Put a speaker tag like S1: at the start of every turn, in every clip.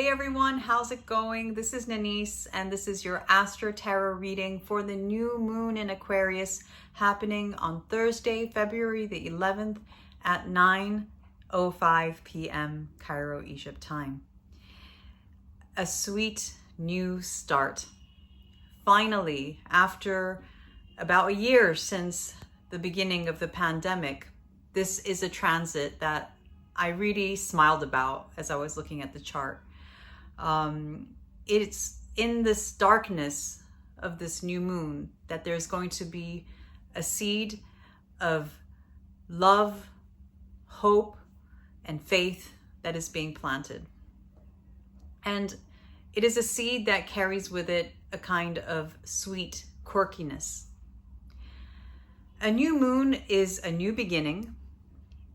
S1: everyone, how's it going? This is Nanice, and this is your Astro Tarot reading for the new moon in Aquarius happening on Thursday, February the 11th at 9:05 p.m. Cairo, Egypt time. A sweet new start. Finally, after about a year since the beginning of the pandemic, this is a transit that I really smiled about as I was looking at the chart. It's in this darkness of this new moon that there's going to be a seed of love, hope, and faith that is being planted. And it is a seed that carries with it a kind of sweet quirkiness. A new moon is a new beginning,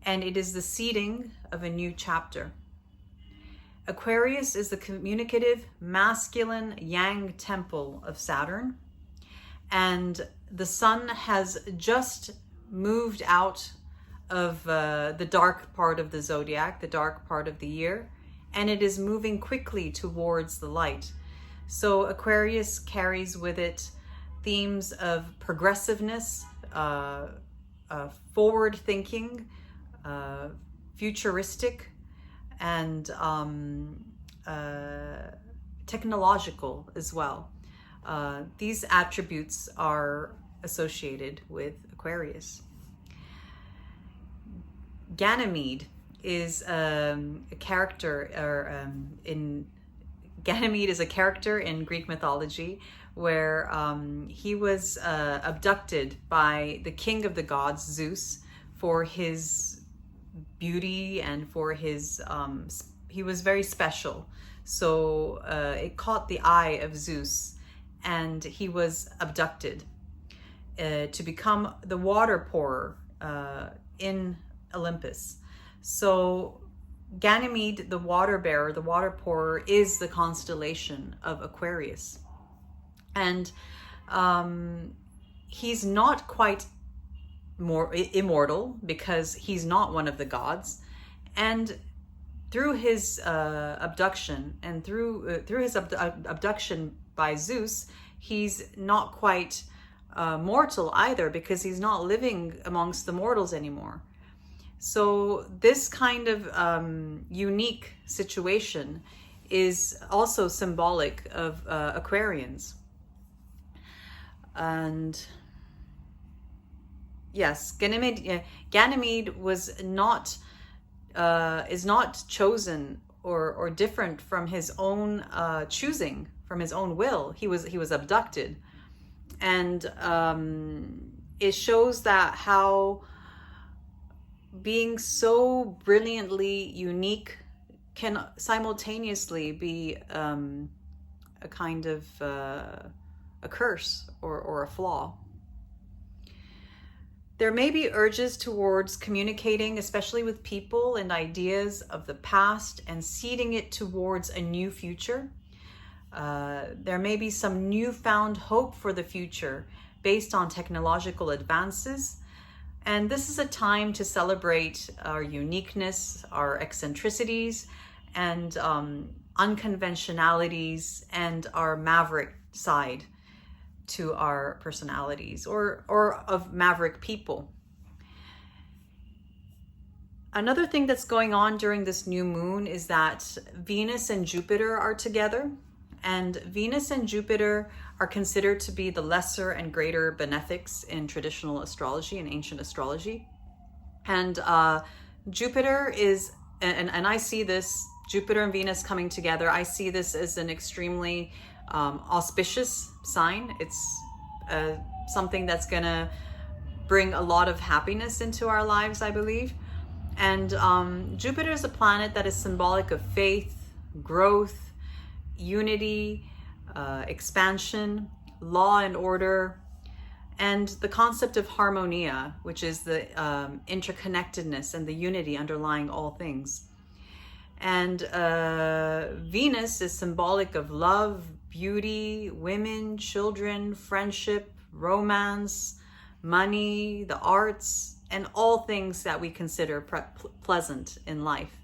S1: and it is the seeding of a new chapter. Aquarius is the communicative, masculine yang temple of Saturn, and the sun has just moved out of the dark part of the zodiac, the dark part of the year, and it is moving quickly towards the light. So Aquarius carries with it themes of progressiveness, forward thinking, futuristic, and technological as well. These attributes are associated with Aquarius. Ganymede is a character, Ganymede is a character in Greek mythology where he was abducted by the king of the gods, Zeus, for his beauty and for his, he was very special. So it caught the eye of Zeus, and he was abducted to become the water pourer in Olympus. So Ganymede, the water bearer, the water pourer, is the constellation of Aquarius. And he's not quite more immortal because he's not one of the gods. And through his abduction and through his abduction by Zeus, he's not quite mortal either, because he's not living amongst the mortals anymore. So this kind of unique situation is also symbolic of Aquarians. And yes, Ganymede was not is not chosen or different from his own choosing, from his own will. He was abducted, and it shows that how being so brilliantly unique can simultaneously be a kind of a curse or a flaw. There may be urges towards communicating, especially with people and ideas of the past, and seeding it towards a new future. There may be some newfound hope for the future based on technological advances. And this is a time to celebrate our uniqueness, our eccentricities, and unconventionalities, and our maverick side to our personalities, or of maverick people. Another thing that's going on during this new moon is that Venus and Jupiter are together, and Venus and Jupiter are considered to be the lesser and greater benefics in traditional astrology and ancient astrology. And Jupiter is, and I see this, Jupiter and Venus coming together, I see this as an extremely auspicious sign. It's something that's gonna bring a lot of happiness into our lives, I believe. And Jupiter is a planet that is symbolic of faith, growth, unity, expansion, law and order, and the concept of harmonia, which is the interconnectedness and the unity underlying all things. And Venus is symbolic of love, beauty, women, children, friendship, romance, money, the arts, and all things that we consider pleasant in life.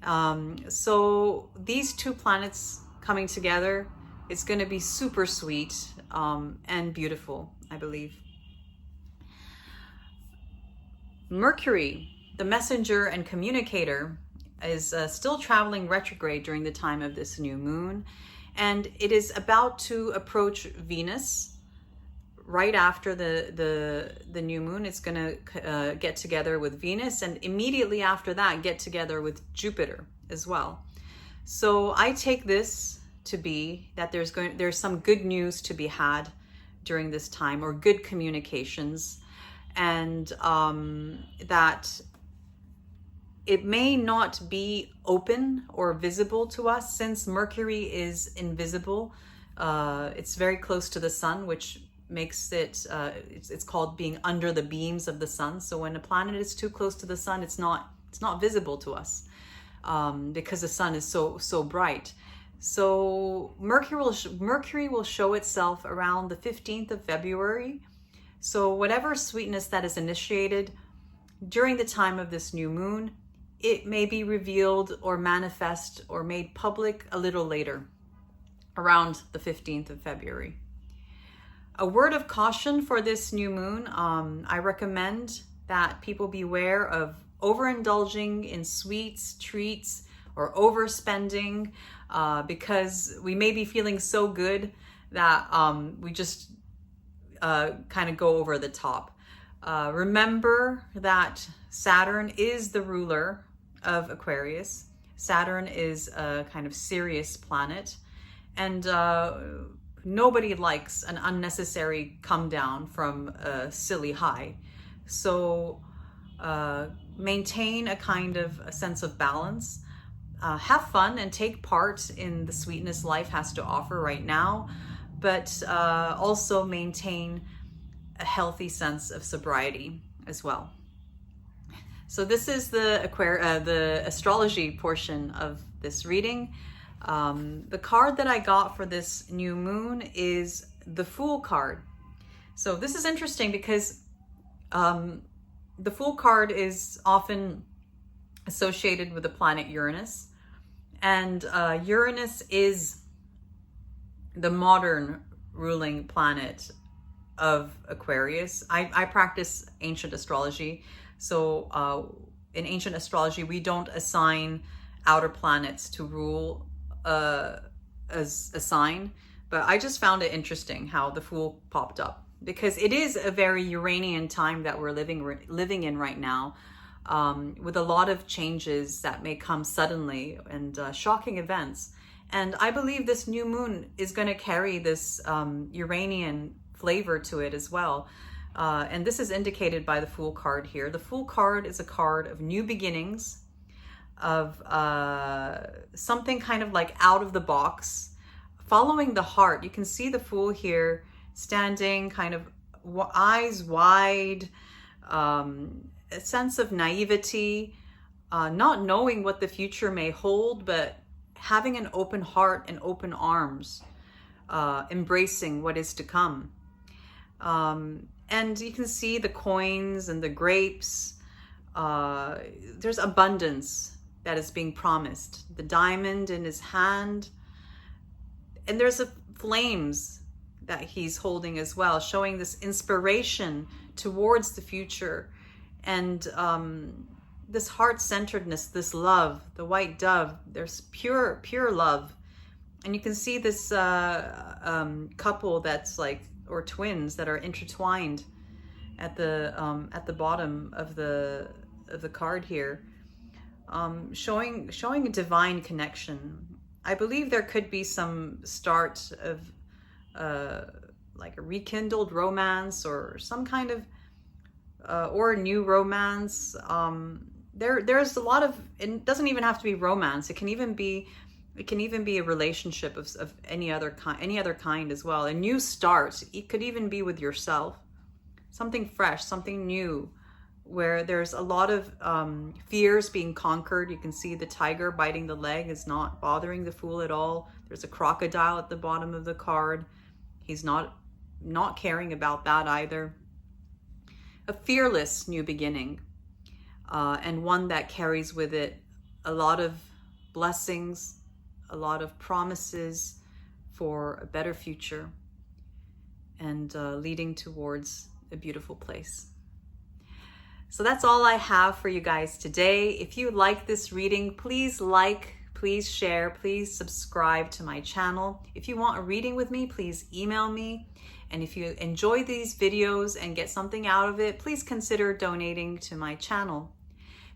S1: So these two planets coming together, it's going to be super sweet and beautiful, I believe. Mercury, the messenger and communicator, is still traveling retrograde during the time of this new moon, and it is about to approach Venus. Right after the new moon, it's going to get together with Venus, and immediately after that get together with Jupiter as well. So I take this to be that there's some good news to be had during this time, or good communications, and that it may not be open or visible to us, since Mercury is invisible. It's very close to the sun, which makes it it's called being under the beams of the sun. So when a planet is too close to the sun, it's not visible to us, because the sun is so bright. So Mercury will show itself around the 15th of February. So whatever sweetness that is initiated during the time of this new moon, it may be revealed or manifest or made public a little later, around the 15th of February. A word of caution for this new moon, I recommend that people beware of overindulging in sweets, treats, or overspending, because we may be feeling so good that we just kind of go over the top. Remember that Saturn is the ruler of Aquarius. Saturn is a kind of serious planet, and nobody likes an unnecessary come down from a silly high. So maintain a kind of a sense of balance. Have fun and take part in the sweetness life has to offer right now, but also maintain a healthy sense of sobriety as well. So this is the astrology portion of this reading. The card that I got for this new moon is the Fool card. So this is interesting because the Fool card is often associated with the planet Uranus, and Uranus is the modern ruling planet of Aquarius. I practice ancient astrology, so in ancient astrology we don't assign outer planets to rule as a sign, but I just found it interesting how the Fool popped up, because it is a very Uranian time that we're living in right now, with a lot of changes that may come suddenly and shocking events. And I believe this new moon is going to carry this Uranian flavor to it as well. And this is indicated by the Fool card here. The Fool card is a card of new beginnings, of something kind of like out of the box, following the heart. You can see the Fool here standing kind of eyes wide, a sense of naivety, not knowing what the future may hold, but having an open heart and open arms, embracing what is to come. And you can see the coins and the grapes. There's abundance that is being promised. The diamond in his hand, and there's flames that he's holding as well, showing this inspiration towards the future, and this heart-centeredness, this love, the white dove. There's pure love, and you can see this couple that's like, or twins that are intertwined at the bottom of the card here, showing a divine connection. I believe there could be some start of like a rekindled romance, or some kind of or a new romance. There's a lot of, it doesn't even have to be romance. It can even be a relationship of any other kind as well. A new start. It could even be with yourself. Something fresh, something new, where there's a lot of fears being conquered. You can see the tiger biting the leg is not bothering the Fool at all. There's a crocodile at the bottom of the card. He's not caring about that either. A fearless new beginning, and one that carries with it a lot of blessings, a lot of promises for a better future, and leading towards a beautiful place. So that's all I have for you guys today. If you like this reading, please like, please share, please subscribe to my channel. If you want a reading with me, please email me. And if you enjoy these videos and get something out of it, please consider donating to my channel.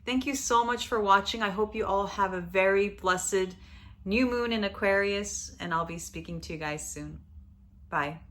S1: Thank you so much for watching. I hope you all have a very blessed new moon in Aquarius, and I'll be speaking to you guys soon. Bye.